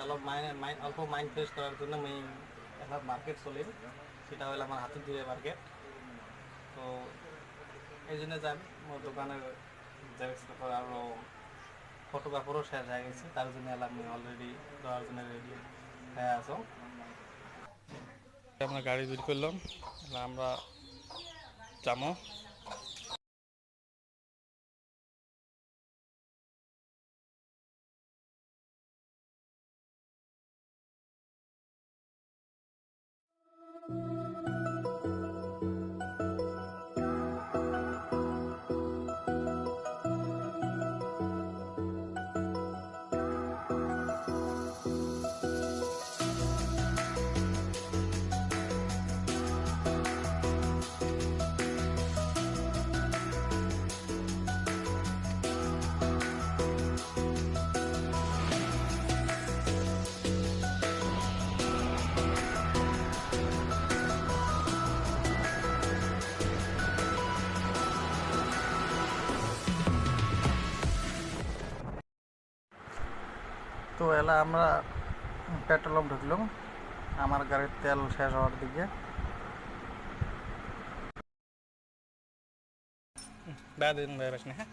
অল্প mind fresh করার জন্য আমি একটা মার্কেট চলি, সেটা হলো আমার হাতি দিয়ে মার্কেট। তো এই জন্য যাই মোর দোকানের জেরক্স পেপার আরও ফটো পেপারও শেষ হয়ে গেছে, তার জন্য আমি অলরেডি দেওয়ার জন্য রেডি হয়ে আসো। আমরা গাড়ি বের করলাম, আমরা যাবো। তো এলা আমরা পেট্রোল পাম্প ঢুকলাম, আমার গাড়ির তেল শেষ হওয়ার দিকে। হ্যাঁ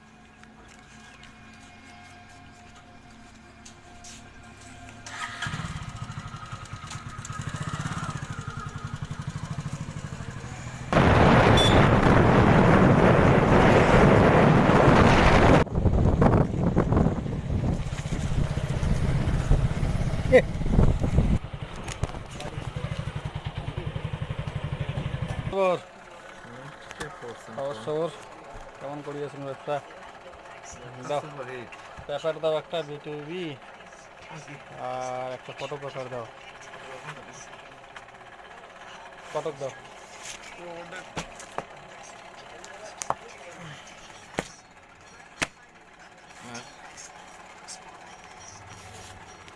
খবর কেমন করিয়েছেন ব্যবসা? দাও পেপার দাও, একটা বিটুবি আর একটা ফটো পেপার দাও। কটক দাও।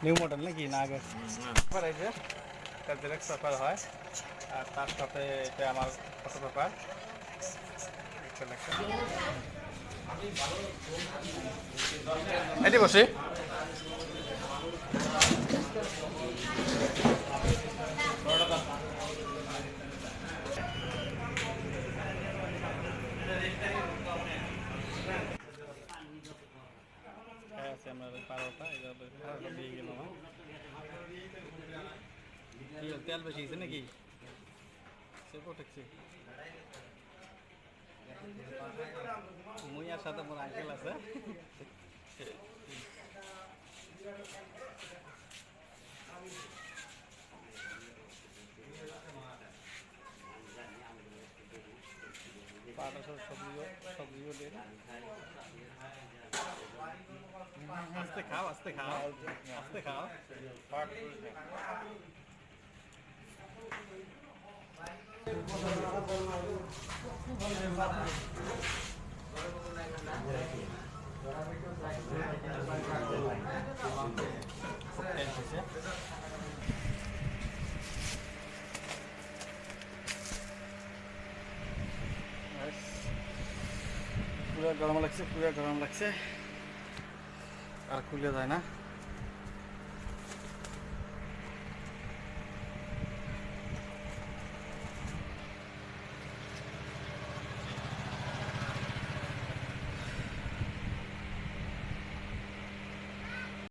নিউ মডেল নাকি না আগে? পেপার এই যে একটা জেরক্স পেপার হয়, আর তার সাথে এটা আমার ফটো পেপার। এটি বসে তেল বেশি গেছে নাকি? মুইয়ার সাথে মোর আঙ্কেল আছে। সবজিও দেন, আস্তে খাও আস্তে খাও আস্তে খাও। পুরো গরম লাগছে, পুরো গরম লাগছে, আর খুলে যায় না।